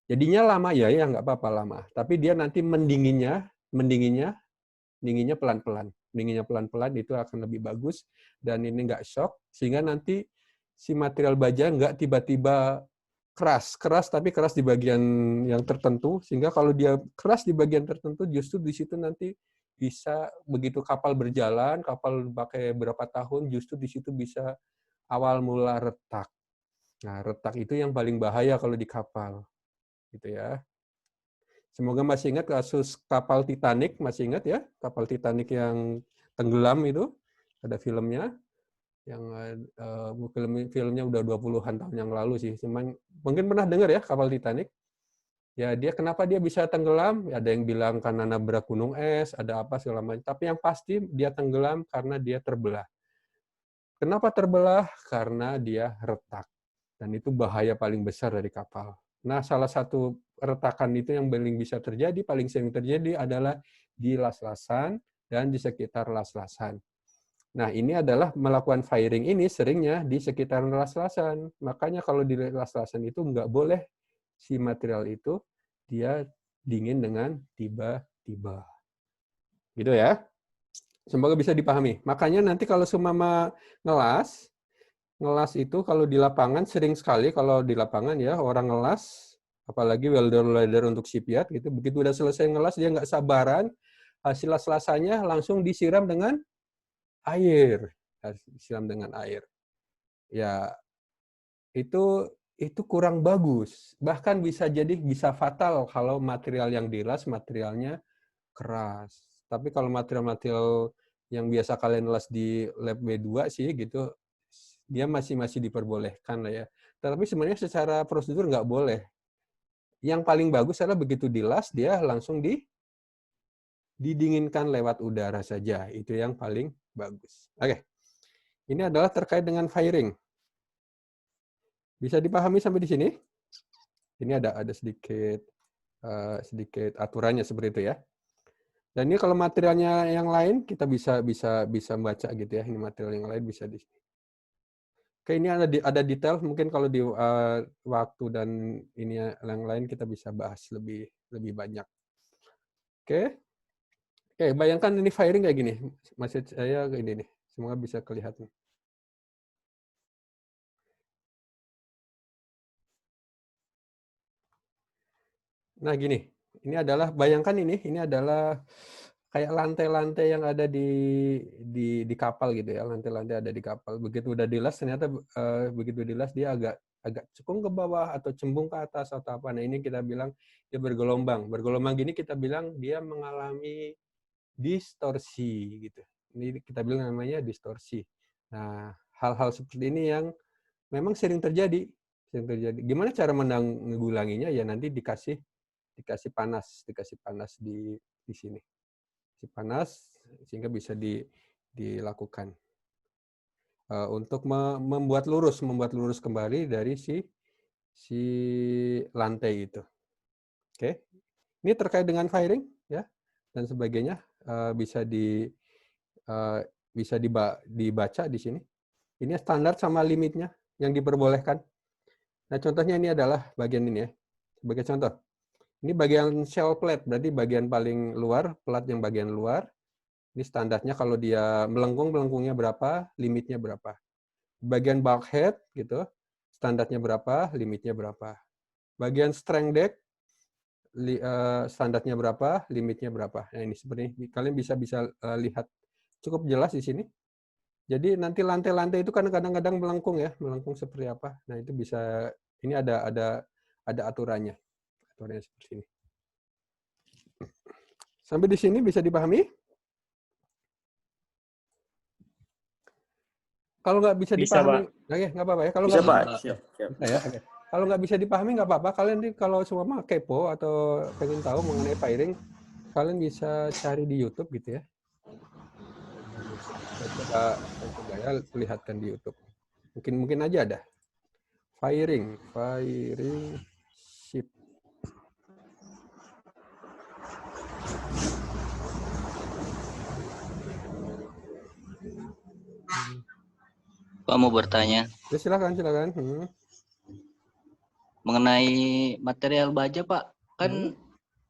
[SPEAKER 4] Jadinya lama ya nggak apa-apa lama. Tapi dia nanti dinginnya pelan-pelan. Dinginnya pelan-pelan itu akan lebih bagus dan ini nggak shock sehingga nanti si material baja nggak tiba-tiba keras tapi keras di bagian yang tertentu sehingga kalau dia keras di bagian tertentu justru di situ nanti bisa begitu kapal berjalan, kapal pakai berapa tahun justru di situ bisa awal mula retak. Nah, retak itu yang paling bahaya kalau di kapal. Gitu ya. Semoga masih ingat kasus kapal Titanic, masih ingat ya? Kapal Titanic yang tenggelam itu, ada filmnya. Yang filmnya udah 20-an tahun yang lalu sih. Cuman mungkin pernah dengar ya kapal Titanic. Ya dia kenapa dia bisa tenggelam? Ada yang bilang karena nabrak gunung es, ada apa segala macam. Tapi yang pasti dia tenggelam karena dia terbelah. Kenapa terbelah? Karena dia retak. Dan itu bahaya paling besar dari kapal. Nah, salah satu retakan itu yang paling sering terjadi adalah di las-lasan dan di sekitar las-lasan. Nah, ini adalah melakukan firing ini seringnya di sekitar las-lasan. Makanya kalau di las-lasan itu nggak boleh si material itu dia dingin dengan tiba-tiba. Gitu ya. Semoga bisa dipahami. Makanya nanti kalau seumpama ngelas itu kalau di lapangan sering sekali kalau di lapangan ya orang ngelas, apalagi welder untuk shipyard gitu, begitu udah selesai ngelas dia nggak sabaran sela-selasanya langsung disiram dengan air. Disiram dengan air. Ya, itu kurang bagus. Bahkan bisa fatal kalau material yang dilas materialnya keras. Tapi kalau material-material yang biasa kalian las di lab B2 sih gitu, dia masih diperbolehkan lah ya. Tapi sebenarnya secara prosedur nggak boleh. Yang paling bagus adalah begitu dilas dia langsung didinginkan lewat udara saja. Itu yang paling bagus. Oke. Ini adalah terkait dengan firing. Bisa dipahami sampai di sini? Ini ada sedikit aturannya seperti itu ya. Dan ini kalau materialnya yang lain kita bisa baca gitu ya. Ini material yang lain bisa di sini. Oke, ini ada detail mungkin kalau di waktu dan ini yang lain kita bisa bahas lebih banyak. Oke. Oke, bayangkan ini firing kayak gini. Maksud saya kayak gini nih. Semoga bisa kelihatan. Nah, gini. Ini adalah bayangkan ini adalah kayak lantai-lantai yang ada di kapal gitu ya. Lantai-lantai ada di kapal. Begitu udah dilas ternyata begitu dilas dia agak cekung ke bawah atau cembung ke atas atau apa. Nah, ini kita bilang dia bergelombang. Bergelombang gini kita bilang dia mengalami distorsi gitu. Ini kita bilang namanya distorsi. Nah, hal-hal seperti ini yang memang sering terjadi. Gimana cara menanggulanginya? Ya nanti dikasih panas di sini. Dikasih panas sehingga bisa dilakukan untuk membuat lurus kembali dari si lantai itu. Oke. Ini terkait dengan firing ya dan sebagainya bisa dibaca di sini. Ini standar sama limitnya yang diperbolehkan. Nah, contohnya ini adalah bagian ini ya. Sebagai contoh. Ini bagian shell plate, berarti bagian paling luar, plat yang bagian luar. Ini standarnya kalau dia melengkungnya berapa, limitnya berapa. Bagian bulkhead gitu, standarnya berapa, limitnya berapa. Bagian strength deck, standarnya berapa, limitnya berapa. Nah, ini seperti ini. Kalian bisa lihat cukup jelas di sini. Jadi nanti lantai-lantai itu kan kadang-kadang melengkung ya, melengkung seperti apa. Nah, itu bisa ini ada aturannya. Aturannya seperti ini. Sampai di sini bisa dipahami? Kalau nggak bisa dipahami, oke, nggak apa-apa ya. Kalau
[SPEAKER 2] bisa,
[SPEAKER 4] nggak
[SPEAKER 2] Pak.
[SPEAKER 4] Siap. Ya, oke. Kalau nggak bisa dipahami nggak apa-apa. Kalian kalau semua kepo atau pengen tahu mengenai firing, kalian bisa cari di YouTube gitu ya. Saya coba ya lihatkan di YouTube. Mungkin aja ada. Firing ship.
[SPEAKER 5] Pak mau bertanya.
[SPEAKER 4] Ya, silakan.
[SPEAKER 5] Mengenai material baja, Pak, kan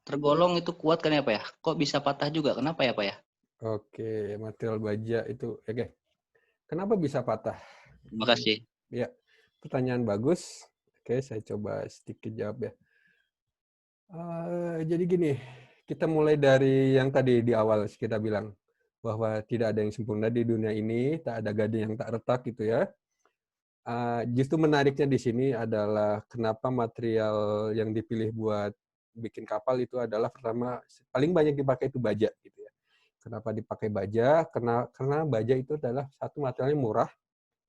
[SPEAKER 5] tergolong itu kuat kan ya, Pak ya? Kok bisa patah juga? Kenapa ya, Pak ya?
[SPEAKER 4] Oke, material baja itu, oke. Kenapa bisa patah?
[SPEAKER 5] Terima kasih.
[SPEAKER 4] Ya, pertanyaan bagus. Oke, saya coba sedikit jawab ya. Jadi gini, kita mulai dari yang tadi di awal kita bilang bahwa tidak ada yang sempurna di dunia ini, tak ada gading yang tak retak gitu ya. Justru menariknya di sini adalah kenapa material yang dipilih buat bikin kapal itu adalah pertama paling banyak dipakai itu baja gitu ya. Kenapa dipakai baja? Karena baja itu adalah satu materialnya murah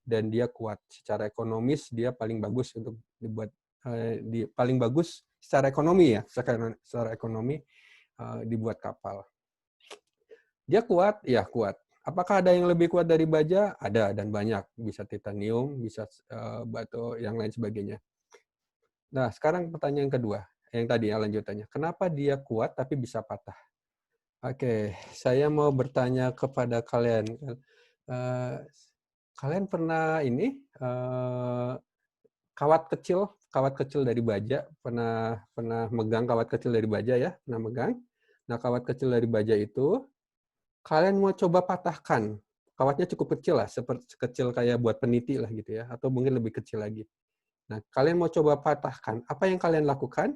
[SPEAKER 4] dan dia kuat. Secara ekonomis dia paling bagus untuk dibuat paling bagus secara ekonomi ya, secara ekonomi dibuat kapal. Dia kuat, ya kuat. Apakah ada yang lebih kuat dari baja? Ada dan banyak. Bisa titanium, bisa batu, yang lain sebagainya. Nah, sekarang pertanyaan kedua. Yang tadi ya lanjutannya. Kenapa dia kuat tapi bisa patah? Oke, saya mau bertanya kepada kalian. Kalian pernah ini kawat kecil dari baja, pernah megang kawat kecil dari baja ya? Pernah megang? Nah, kawat kecil dari baja itu kalian mau coba patahkan, kawatnya cukup kecil lah, seperti kecil kayak buat peniti lah gitu ya, atau mungkin lebih kecil lagi. Nah, kalian mau coba patahkan, apa yang kalian lakukan?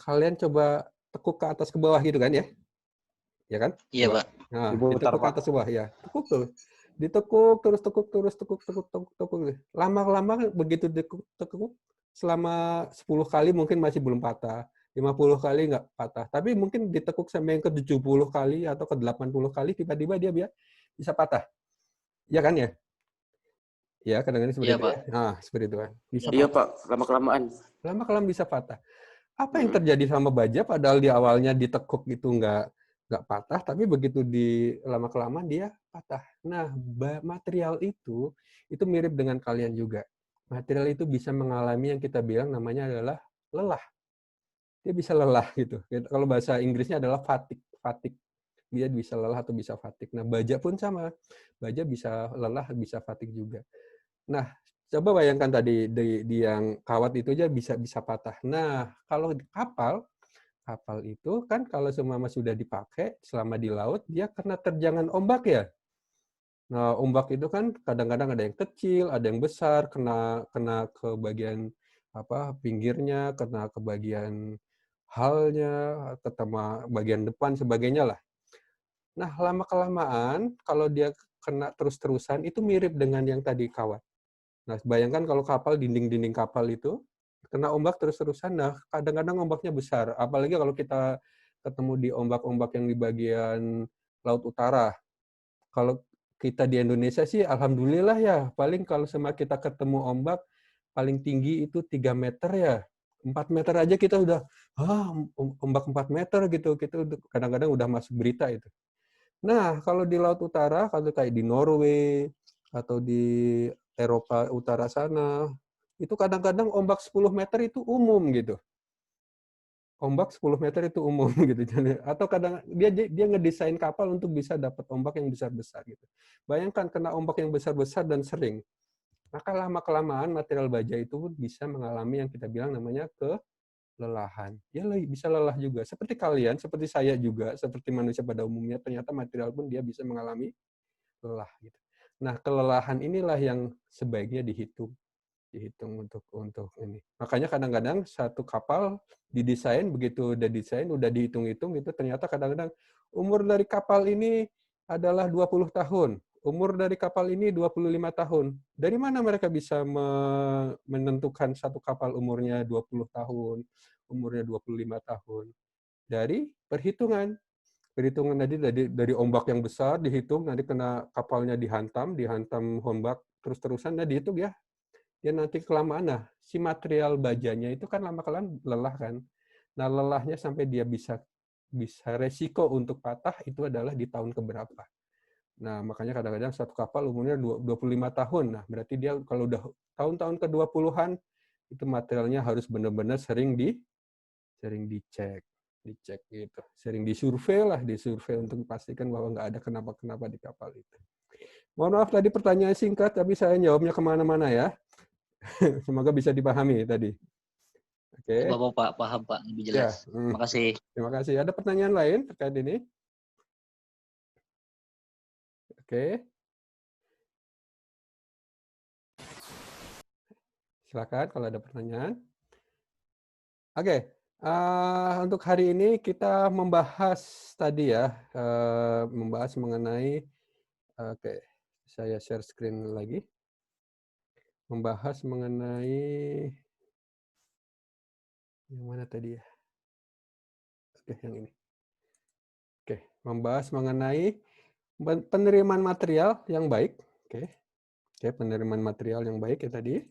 [SPEAKER 4] Kalian coba tekuk ke atas ke bawah gitu kan ya? ya kan?
[SPEAKER 5] Iya,
[SPEAKER 4] Dua.
[SPEAKER 5] Pak.
[SPEAKER 4] Nah,
[SPEAKER 2] Diputar,
[SPEAKER 4] ditekuk ke
[SPEAKER 2] Pak.
[SPEAKER 4] atas bawah ya. Tekuk tuh. Ditekuk terus tekuk. Lama-lama begitu tekuk selama 10 kali mungkin masih belum patah. 50 kali nggak patah. Tapi mungkin ditekuk sampai yang ke 70 kali atau ke 80 kali tiba-tiba dia bisa patah. Iya kan ya? Ya, kadang-kadang seperti
[SPEAKER 5] Iya,
[SPEAKER 4] itu
[SPEAKER 5] Pak.
[SPEAKER 4] ya. Nah, seperti itu kan. Bisa
[SPEAKER 6] Iya
[SPEAKER 4] patah.
[SPEAKER 6] Pak, lama-kelamaan.
[SPEAKER 4] Lama-kelamaan bisa patah. Apa yang terjadi sama baja padahal di awalnya ditekuk itu nggak patah, tapi begitu di lama-kelamaan dia patah. Nah, material itu mirip dengan kalian juga. Material itu bisa mengalami yang kita bilang namanya adalah lelah. Dia bisa lelah gitu. Kalau bahasa Inggrisnya adalah fatigue. Dia bisa lelah atau bisa fatigue. Nah, baja pun sama. Baja bisa lelah, bisa fatigue juga. Nah, coba bayangkan tadi di yang kawat itu aja bisa patah. Nah, kalau di kapal itu kan kalau semua sudah dipakai selama di laut, dia kena terjangan ombak ya. Nah, ombak itu kan kadang-kadang ada yang kecil, ada yang besar, kena ke bagian pinggirnya, kena ke bagian halnya, ketemu bagian depan sebagainya lah. Nah, lama-kelamaan kalau dia kena terus-terusan itu mirip dengan yang tadi kawat. Nah, bayangkan kalau kapal, dinding-dinding kapal itu kena ombak terus-terusan, nah kadang-kadang ombaknya besar. Apalagi kalau kita ketemu di ombak-ombak yang di bagian Laut Utara. Kalau kita di Indonesia sih, alhamdulillah ya, paling kalau sama kita ketemu ombak, paling tinggi itu 3 meter ya. 4 meter aja kita udah, ombak 4 meter gitu. Kita kadang-kadang udah masuk berita itu. Nah, kalau di Laut Utara, kalau kayak di Norway atau di Eropa Utara sana, itu kadang-kadang ombak 10 meter itu umum gitu. Ombak 10 meter itu umum gitu. Atau kadang dia ngedesain kapal untuk bisa dapat ombak yang besar-besar gitu. Bayangkan kena ombak yang besar-besar dan sering. Maka lama-kelamaan material baja itu bisa mengalami yang kita bilang namanya kelelahan. Dia bisa lelah juga. Seperti kalian, seperti saya juga, seperti manusia pada umumnya, ternyata material pun dia bisa mengalami lelah. Gitu. Nah, kelelahan inilah yang sebaiknya dihitung untuk ini. Makanya kadang-kadang satu kapal didesain, begitu udah desain, udah dihitung-hitung, itu ternyata kadang-kadang umur dari kapal ini adalah 20 tahun. Umur dari kapal ini 25 tahun. Dari mana mereka bisa menentukan satu kapal umurnya 20 tahun, umurnya 25 tahun? Dari perhitungan. Perhitungan dari ombak yang besar dihitung, nanti kena kapalnya dihantam ombak terus-terusan, dan dihitung ya. Ya nanti kelamaan, nah si material bajanya itu kan lama-kelamaan lelah kan. Nah lelahnya sampai dia bisa resiko untuk patah itu adalah di tahun keberapa. Nah makanya kadang-kadang satu kapal umurnya 25 tahun. Nah berarti dia kalau udah tahun-tahun ke-20-an itu materialnya harus benar-benar sering dicek gitu. Sering disurvei untuk pastikan bahwa nggak ada kenapa-kenapa di kapal itu. Mohon maaf tadi pertanyaan singkat, tapi saya jawabnya kemana-mana ya. Semoga bisa dipahami tadi. Oke.
[SPEAKER 5] Bapak paham, Pak, lebih jelas.
[SPEAKER 4] Ya.
[SPEAKER 5] Terima kasih.
[SPEAKER 4] Terima kasih. Ada pertanyaan lain terkait ini? Oke. Silakan kalau ada pertanyaan. Oke. Untuk hari ini kita membahas tadi ya, membahas mengenai, oke, saya share screen lagi. Membahas mengenai yang mana tadi ya? Oke, yang ini. Oke, membahas mengenai penerimaan material yang baik. Oke, penerimaan material yang baik ya tadi.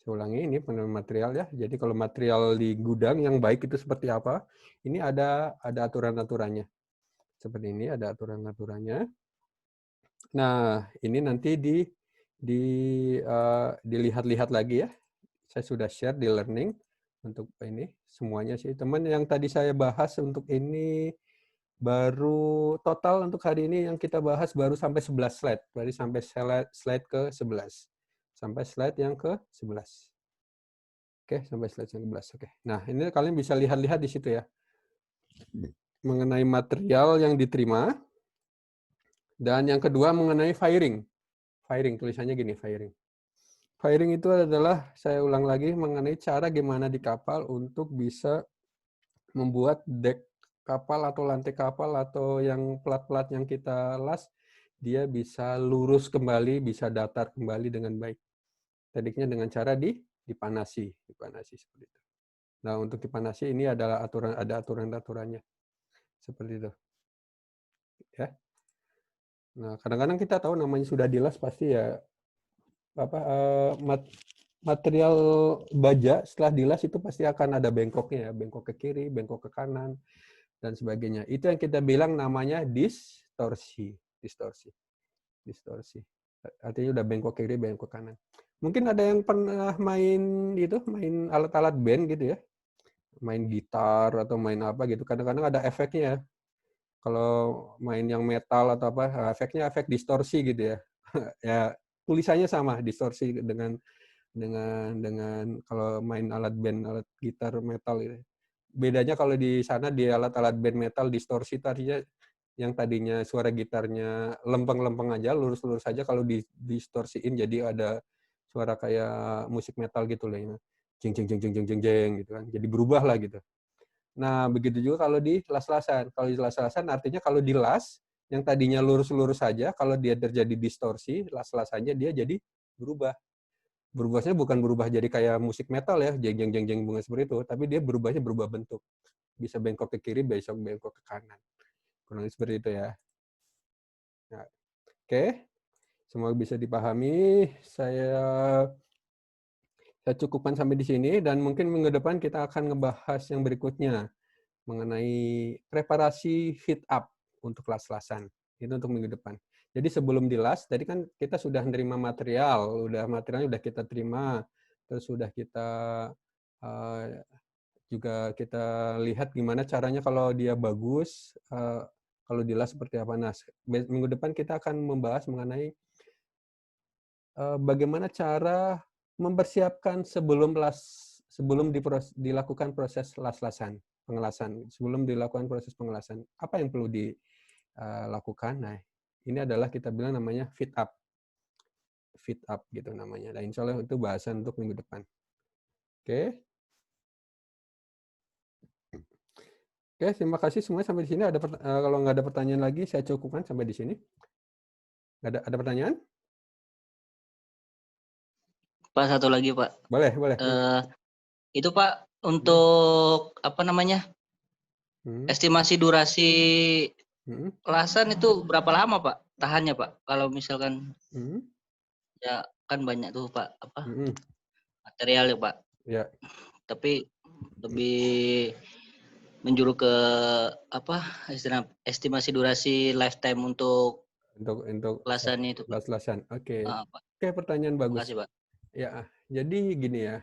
[SPEAKER 4] Saya ulangi, ini penerimaan material ya. Jadi kalau material di gudang yang baik itu seperti apa? Ini ada aturan-aturannya. Seperti ini ada aturan-aturannya. Nah, ini nanti dilihat-lihat lagi ya. Saya sudah share di learning untuk ini semuanya sih. Teman yang tadi saya bahas untuk ini baru total untuk hari ini yang kita bahas baru sampai 11 slide. Berarti sampai slide ke-11. Sampai slide yang ke-11. Oke, sampai slide yang ke-11. Oke. Nah, ini kalian bisa lihat-lihat di situ ya. Mengenai material yang diterima. Dan yang kedua mengenai firing. Firing, tulisannya gini, firing. Firing itu adalah, saya ulang lagi, mengenai cara gimana di kapal untuk bisa membuat deck kapal atau lantai kapal atau yang plat-plat yang kita las, dia bisa lurus kembali, bisa datar kembali dengan baik. Tekniknya dengan cara dipanasi seperti itu. Nah, untuk dipanasi ini adalah ada aturan-aturannya seperti itu. Ya. Nah, kadang-kadang kita tahu namanya sudah dilas pasti ya material baja setelah dilas itu pasti akan ada bengkoknya ya, bengkok ke kiri, bengkok ke kanan dan sebagainya. Itu yang kita bilang namanya distorsi. Artinya udah bengkok kiri, bengkok kanan. Mungkin ada yang pernah main alat-alat band gitu ya. Main gitar atau main apa gitu. Kadang-kadang ada efeknya ya. Kalau main yang metal atau apa, efeknya efek distorsi gitu ya. Ya, tulisannya sama, distorsi dengan kalau main alat band, alat gitar metal gitu. Bedanya kalau di sana di alat-alat band metal distorsi artinya yang tadinya suara gitarnya lempeng-lempeng aja, lurus-lurus aja, kalau distorsiin jadi ada suara kayak musik metal gitu loh, ya. Jeng jeng jeng jeng jeng jeng jeng gitu kan. Jadi berubah lah gitu. Nah, begitu juga kalau di las-lasan. Kalau di las-lasan artinya kalau di las yang tadinya lurus-lurus saja, kalau dia terjadi distorsi, las-lasannya dia jadi berubah. Berubahnya bukan berubah jadi kayak musik metal ya, jeng jeng jeng jeng bunga seperti itu, tapi dia berubahnya berubah bentuk. Bisa bengkok ke kiri, besok bengkok ke kanan. Kurang lebih seperti itu ya. Nah, oke, semoga bisa dipahami. Saya cukupkan sampai di sini dan mungkin minggu depan kita akan ngebahas yang berikutnya mengenai preparasi heat up untuk las-lasan. Itu untuk minggu depan. Jadi sebelum dilas, tadi kan kita sudah menerima materialnya udah kita terima, terus sudah kita juga kita lihat gimana caranya kalau dia bagus, kalau dilas seperti apa. Nah, minggu depan kita akan membahas mengenai bagaimana cara mempersiapkan sebelum dilakukan proses pengelasan. Sebelum dilakukan proses pengelasan, apa yang perlu dilakukan? Nah, ini adalah kita bilang namanya fit up gitu namanya. Dan insya Allah itu bahasan untuk minggu depan. Oke. Oke, terima kasih semuanya sampai di sini. Kalau nggak ada pertanyaan lagi, saya cukupkan sampai di sini. Ada pertanyaan?
[SPEAKER 5] Pak, satu lagi Pak.
[SPEAKER 4] Boleh.
[SPEAKER 5] Itu Pak, untuk apa namanya? Estimasi durasi lasan itu berapa lama Pak tahannya Pak? Kalau misalkan ya kan banyak tuh Pak material ya Pak.
[SPEAKER 4] Ya.
[SPEAKER 5] Tapi lebih menjuru ke apa estimasi durasi lifetime untuk lasan itu Pak.
[SPEAKER 4] Lasan. Oke. Oke, pertanyaan bagus.
[SPEAKER 5] Makasih Pak.
[SPEAKER 4] Ya, jadi gini ya.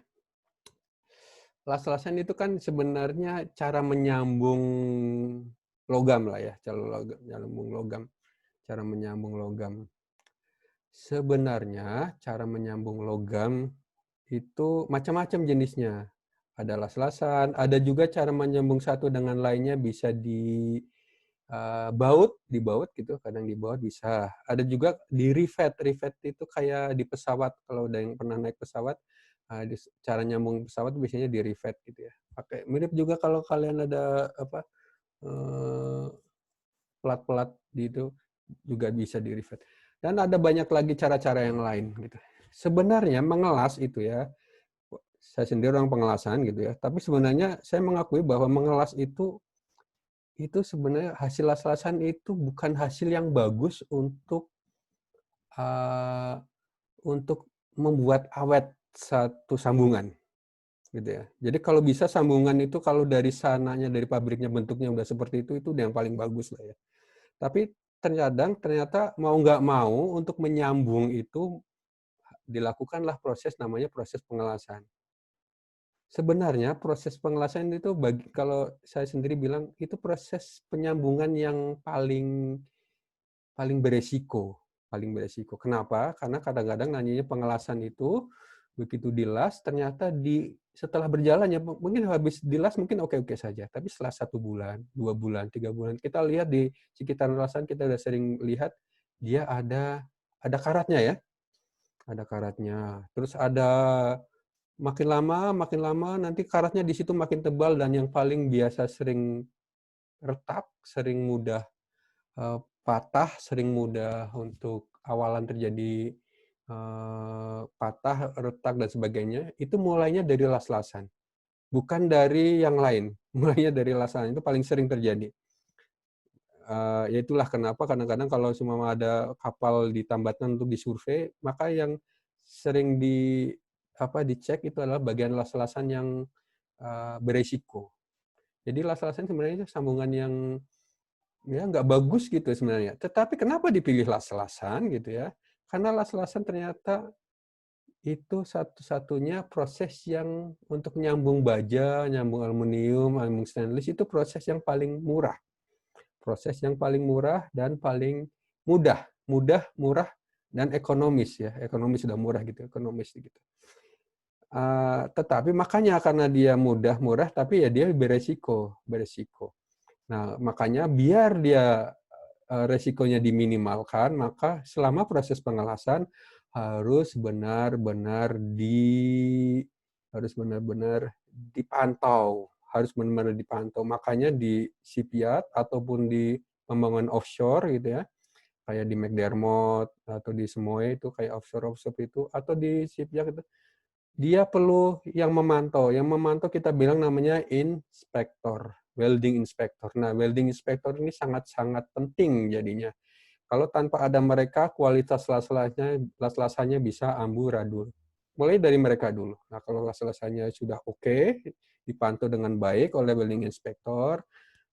[SPEAKER 4] Las-lasan itu kan sebenarnya cara menyambung logam lah ya, cara menyambung logam. Sebenarnya cara menyambung logam itu macam-macam jenisnya. Ada las-lasan, ada juga cara menyambung satu dengan lainnya bisa dibaut gitu, kadang dibaut bisa. Ada juga di rivet itu kayak di pesawat, kalau ada yang pernah naik pesawat, cara nyambung pesawat biasanya di rivet gitu ya. Pakai mirip juga kalau kalian ada plat-plat gitu juga bisa di rivet. Dan ada banyak lagi cara-cara yang lain gitu. Sebenarnya mengelas itu ya, saya sendiri orang pengelasan gitu ya, tapi sebenarnya saya mengakui bahwa mengelas itu sebenarnya hasil las-lasan itu bukan hasil yang bagus untuk membuat awet satu sambungan gitu ya. Jadi kalau bisa sambungan itu kalau dari sananya, dari pabriknya bentuknya udah seperti itu udah yang paling bagus lah ya. Tapi ternyata mau nggak mau untuk menyambung itu dilakukanlah namanya proses pengelasan. Sebenarnya proses pengelasan itu kalau saya sendiri bilang itu proses penyambungan yang paling beresiko. Kenapa? Karena kadang-kadang nanyanya pengelasan itu begitu dilas ternyata setelah berjalannya mungkin habis dilas mungkin oke-oke saja, tapi setelah 1 bulan, 2 bulan, 3 bulan kita lihat di sekitar lasan kita udah sering lihat dia ada karatnya ya. Ada karatnya. Terus ada makin lama nanti karatnya di situ makin tebal dan yang paling biasa sering retak, sering mudah patah, sering mudah untuk awalan terjadi patah, retak, dan sebagainya, itu mulainya dari las-lasan. Bukan dari yang lain. Mulainya dari las-lasan, itu paling sering terjadi. Ya itulah kenapa kadang-kadang kalau semua ada kapal ditambatkan untuk disurvei, maka yang sering dicek itu adalah bagian las-lasan yang beresiko. Jadi las-lasan sebenarnya sambungan yang ya nggak bagus gitu sebenarnya. Tetapi kenapa dipilih las-lasan gitu ya? Karena las-lasan ternyata itu satu-satunya proses yang untuk nyambung baja, nyambung aluminium, nyambung stainless itu proses yang paling murah. Proses yang paling murah dan paling mudah, murah, dan ekonomis ya. Ekonomis sudah murah gitu, ekonomis gitu. Tetapi makanya karena dia mudah, murah, tapi ya dia beresiko. Nah, makanya biar dia resikonya diminimalkan, maka selama proses pengelasan harus benar-benar dipantau. Makanya di shipyard ataupun di pembangunan offshore gitu ya, kayak di McDermott atau di Semoe itu kayak offshore itu, atau di shipyard itu, dia perlu yang memantau. Yang memantau kita bilang namanya inspektor, welding inspector. Nah, welding inspector ini sangat-sangat penting jadinya. Kalau tanpa ada mereka, kualitas las-lasannya bisa amburadul. Mulai dari mereka dulu. Nah, kalau las-lasannya sudah oke, dipantau dengan baik oleh welding inspector,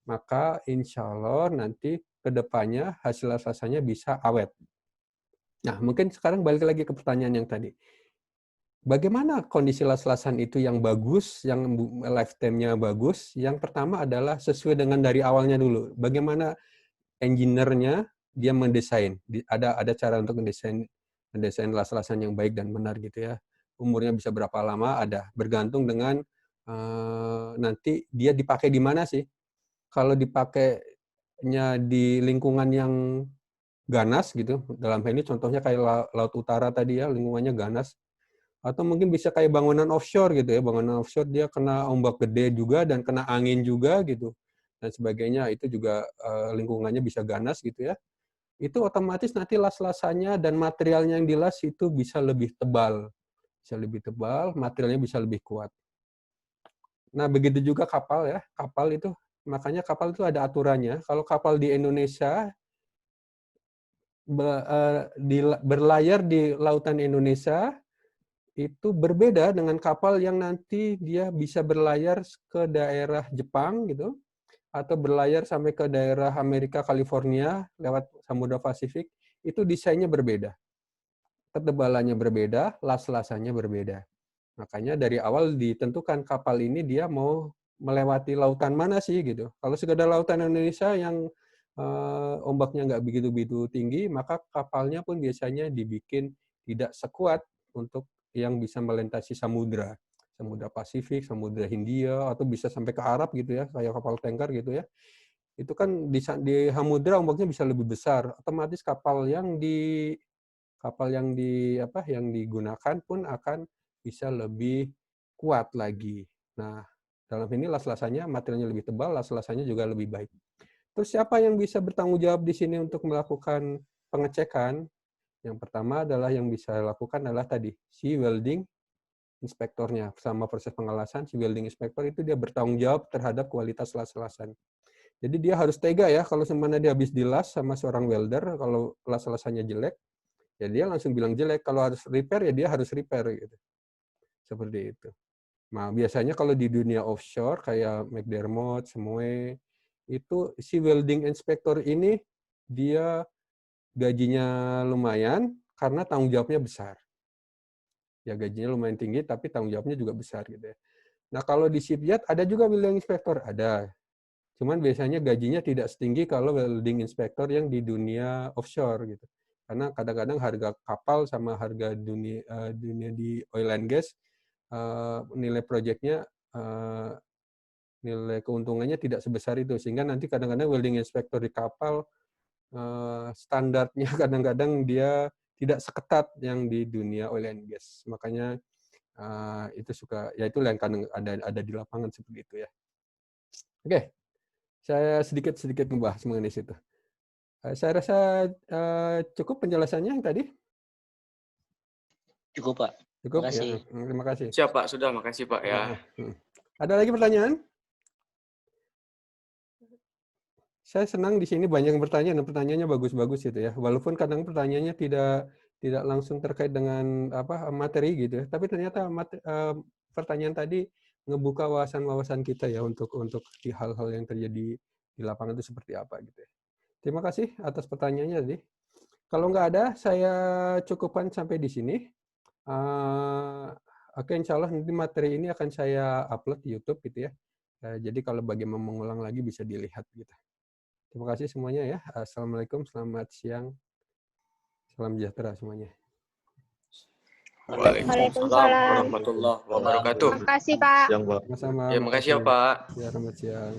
[SPEAKER 4] maka insya Allah nanti ke depannya hasil las-lasannya bisa awet. Nah, mungkin sekarang balik lagi ke pertanyaan yang tadi. Bagaimana kondisi las-lasan itu yang bagus, yang lifetime-nya bagus? Yang pertama adalah sesuai dengan dari awalnya dulu. Bagaimana engineer-nya dia mendesain. Ada cara untuk mendesain las-lasan yang baik dan benar gitu ya. Umurnya bisa berapa lama ada. Bergantung dengan nanti dia dipakai di mana sih. Kalau dipakainya di lingkungan yang ganas gitu, dalam hal ini contohnya kayak Laut Utara tadi ya, lingkungannya ganas. Atau mungkin bisa kayak bangunan offshore gitu ya. Bangunan offshore dia kena ombak gede juga dan kena angin juga gitu. Dan sebagainya, itu juga lingkungannya bisa ganas gitu ya. Itu otomatis nanti las-lasannya dan materialnya yang dilas itu bisa lebih tebal. Bisa lebih tebal, materialnya bisa lebih kuat. Nah, begitu juga kapal ya. Kapal itu, makanya kapal itu ada aturannya. Kalau kapal di Indonesia, berlayar di lautan Indonesia, itu berbeda dengan kapal yang nanti dia bisa berlayar ke daerah Jepang gitu, atau berlayar sampai ke daerah Amerika, California lewat Samudra Pasifik, itu desainnya berbeda. Ketebalannya berbeda, las-lasannya berbeda. Makanya dari awal ditentukan kapal ini dia mau melewati lautan mana sih gitu. Kalau sekedar lautan Indonesia yang ombaknya nggak begitu tinggi, maka kapalnya pun biasanya dibikin tidak sekuat untuk yang bisa melintasi samudra Pasifik, Samudra Hindia, atau bisa sampai ke Arab gitu ya, kayak kapal tanker gitu ya. Itu kan di samudra ombaknya bisa lebih besar. Otomatis kapal yang digunakan pun akan bisa lebih kuat lagi. Nah, dalam ini las-lasannya materialnya lebih tebal, las-lasannya juga lebih baik. Terus siapa yang bisa bertanggung jawab di sini untuk melakukan pengecekan? Yang pertama adalah yang bisa lakukan adalah tadi, si welding inspektornya. Sama proses pengelasan, si welding inspektor itu dia bertanggung jawab terhadap kualitas las-lasan. Jadi dia harus tega ya, kalau semana dia habis dilas sama seorang welder, kalau las-lasannya jelek, ya dia langsung bilang jelek. Kalau harus repair, ya dia harus repair gitu. Seperti itu. Nah, biasanya kalau di dunia offshore, kayak McDermott, Semoe, itu si welding inspector ini dia gajinya lumayan karena tanggung jawabnya besar. Ya gajinya lumayan tinggi tapi tanggung jawabnya juga besar gitu ya. Nah, kalau di shipyard ada juga welding inspector, ada. Cuman biasanya gajinya tidak setinggi kalau welding inspector yang di dunia offshore gitu. Karena kadang-kadang harga kapal sama harga dunia di oil and gas, nilai proyeknya, nilai keuntungannya tidak sebesar itu, sehingga nanti kadang-kadang welding inspector di kapal standarnya kadang-kadang dia tidak seketat yang di dunia oil and gas. Makanya itu suka, ya itu yang kadang ada di lapangan seperti itu ya. Oke, saya sedikit membahas mengenai situ. Saya rasa cukup penjelasannya yang tadi.
[SPEAKER 5] Cukup, Pak.
[SPEAKER 4] Cukup.
[SPEAKER 5] Terima kasih.
[SPEAKER 4] Ya, terima kasih.
[SPEAKER 2] Siap Pak, sudah, makasih Pak ya.
[SPEAKER 4] Ada lagi pertanyaan? Saya senang di sini banyak yang bertanya dan pertanyaannya bagus-bagus gitu ya. Walaupun kadang pertanyaannya tidak langsung terkait dengan materi gitu ya, tapi ternyata pertanyaan tadi ngebuka wawasan-wawasan kita ya untuk di hal-hal yang terjadi di lapangan itu seperti apa gitu ya. Terima kasih atas pertanyaannya tadi. Kalau nggak ada, saya cukupkan sampai di sini. Oke, insya Allah nanti materi ini akan saya upload di YouTube gitu ya. Jadi kalau bagaimana mengulang lagi bisa dilihat gitu. Terima kasih semuanya ya. Assalamualaikum, selamat siang. Salam sejahtera semuanya.
[SPEAKER 2] Waalaikumsalam warahmatullahi wabarakatuh.
[SPEAKER 6] Terima kasih, Pak.
[SPEAKER 3] Yang Pak.
[SPEAKER 4] Sama-sama.
[SPEAKER 2] Ya, makasih ya Pak.
[SPEAKER 4] Ya, selamat siang.